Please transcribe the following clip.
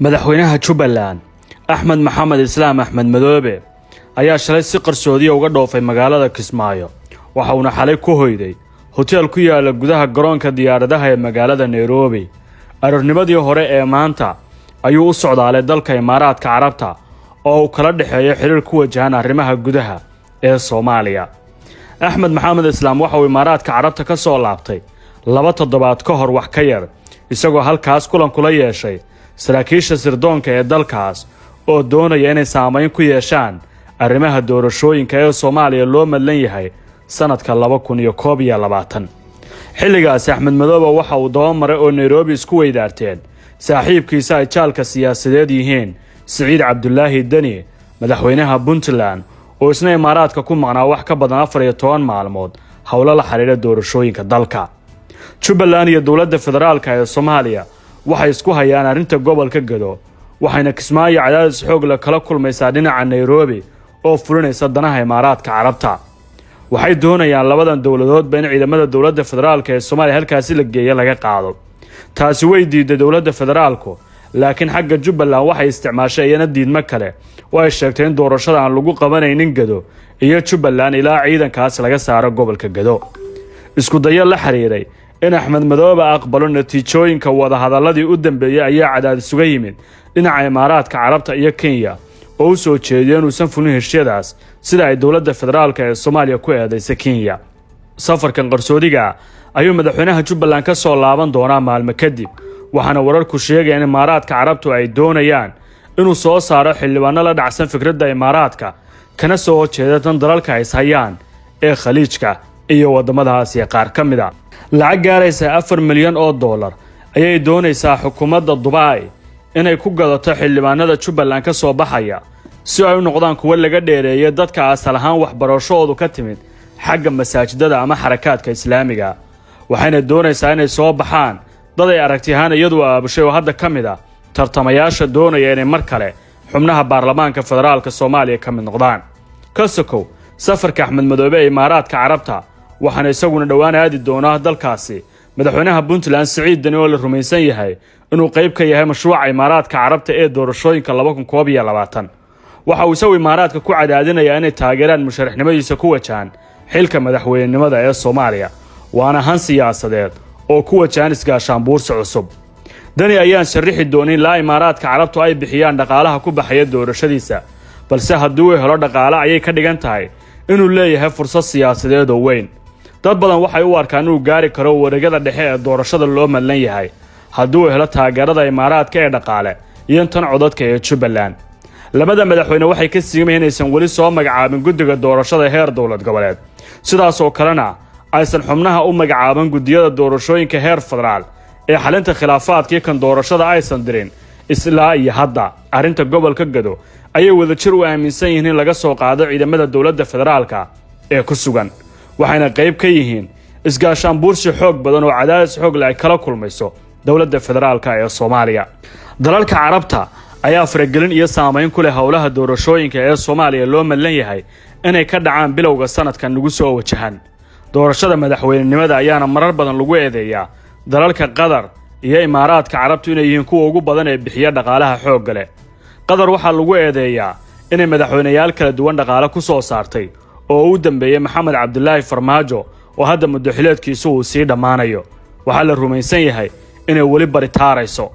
madaxweynaha Jubbaland Axmed Maxamed Islaam Axmed Madoobe ayaa shalay si qarsoodi uga dhoofay magaalada Kismaayo waxa uu xalay ku hoyday hotel ku yaala gudaha garoonka diyaaradaha ee magaalada Nairobi arornimadii hore ee maanta ayuu u socdaalay dalka Imaaraadka Carabta oo uu kala dhaxeeyo xiriir ku wajahan arrimaha gudaha ee Soomaaliya Axmed Maxamed Islaam waxa uu Imaaraadka Carabta ka soo laabtay 2 toddobaad ka hor wax ka yar isagoo halkaas kulan kula yeeshay saraakiisha sirdoonka ee dalkaas oo doonaya inay saameyn ku yeeshaan arrimaha doorashooyinka ee Soomaaliya loo madlan yahay sanadka 2021 xilligaas Axmed Madoobe waxa uu doomaray oo Nairobi isku weydaarteen saaxiibkiisa ay jaalka siyaasadeed yihiin Saciid Cabdullaahi Dani madaxweynaha Puntland oo isna Imaaraadka ku maqnaa wax ka badan 14 maalmood hawlo la xiriira doorashooyinka dalka Jubbaland iyo dawladda federaalka ee Soomaaliya waxay isku hayaan arrinta gobolka Gado waxayna Kismaayo cadaadis xoog la kala kulmaysaa dhinaca Nairobi oo fulinaysa danaha Imaaraadka Carabta waxay doonayaan labadan dawladood in ciidamada dawladda federaalka ee Soomaaliya halkaas la geeyo laga qaado taasi way diiday dawladda federaalku laakiin xagga Jubbaland waxay isticmaashay iyana diidmo kale oo ay sheegtay in doorashada aan lagu qabanaynin Gado iyo Jubbaland ilaa ciidankaas laga saaro gobolka Gado isku dayo la xiriiray in Axmed Madoobe aqbalo natiijooyinka wada hadaladii u dambeeyay ayaa cadaadis uga yimid dhinaca Imaaraadka Carabta iyo Kenya oo soo jeediyay inuu san fulin heshiidaas sida ay dawladda federaalka ee Soomaaliya ku eedeysay Kenya safarkan qarsoodiga ayuu madaxweynaha Jubbaland ka soo laaban doonaa maalmo kadib waxaana wararku sheegayaan in Imaaraadka Carabtu ay doonayaan inuu soo saaro xildhibaano la dhacsan fikradda Imaaraadka kana soo jeedatan dalalka ay hayaan ee Khaliijka iyo wadamadaas iyo qaar kamid ah lacag gaaraysa $4 milyan ayay doonaysaa xukuumadda Dubai inay ku gadato xildhibaanada Jubbaland ka soo baxaya si ay u noqdaan kuwa laga dheereeyo dadka asal ahaan waxbarashadoodu ka timid xagga masaajidada ama xarakaadka Islaamiga waxayna doonaysaa inay soo baxaan dad ay aragtiyahan iyadu aabushay oo hadda kamid ah tartamayaasha doonaya inay mar kale xubnaha baarlamaanka federaalka Soomaaliya ka mid noqdaan kasokow safarka Axmed Madoobe ee Imaaraadka Carabta waxaana isaguna dhawaan aadi doonaa dalkaasi madaxweynaha Puntland Saciid Dani oo la rumaysan yahay inuu qayb ka yahay mashruuca Imaaraadka Carabta ee doorashooyinka 2021 waxa uu isagu Imaaraadka ku cadaadinayaa inay taageeraan musharaxnimadiisa ku wajahan xilka madaxweynenimada ee Soomaaliya waana han siyaasadeed oo ku wajahan isgaashaan buursa cusub Dani ayaan sharixi doonin la Imaaraadka Carabtu ay bixiyaan dhaqaalaha ku baxaya doorashadiisa balse haddii uu helo dhaqaale ayay ka dhigan tahay inuu leeyahay fursad siyaasadeed oo weyn dad badan waxay u arkaan inuu gaari karo wareegada dhexe ee doorashada loo madlan yahay haddii uu helo taageerada Imaaraadka ee dhaqaale iyo tan codadka ee Jubbaland labada madaxweyne waxay ka siiyeen inaysan wali soo magacaabin guddiga doorashada heer dawlad goboleed sidaas oo kalena aysan xubnaha u magacaaban guddiyada doorashooyinka heer federaal ee xalinta khilaafaadka kan doorashada aysan dirin islaa iyo hadda arrinta gobolka Gado ayay wadajir u aaminsan yihiin in laga soo qaado ciidamada dawladda federaalka ee ku sugan waxayna qayb ka yihiin isgaashaan buursi xoog badan oo cadaadis xoog leh ay kala kulmayso dawladda federaalka ee Soomaaliya dalalka Carabta ayaa faragelin iyo saameyn ku leh hawlaha doorashooyinka ee Soomaaliya loo madlan yahay inay ka dhacaan bilowga sanadkan lagu soo wajahan doorashada madaxweynenimada ayaana marar badan lagu eedeeyaa dalalka Qatar iyo Imaaraadka Carabtu inay yihiin kuwa ugu badan ee bixiya dhaqaalaha xoog leh Qatar waxa lagu eedeeyaa inay madaxweynayaal kala duwan dhaqaale ku soo saartay oo uu dambeeyay Maxamed Cabdullaahi Farmaajo oo hadda muddo xileedkiisu uu sii dhamaanayo waxa la rumaysan yahay inay wali baritaarayso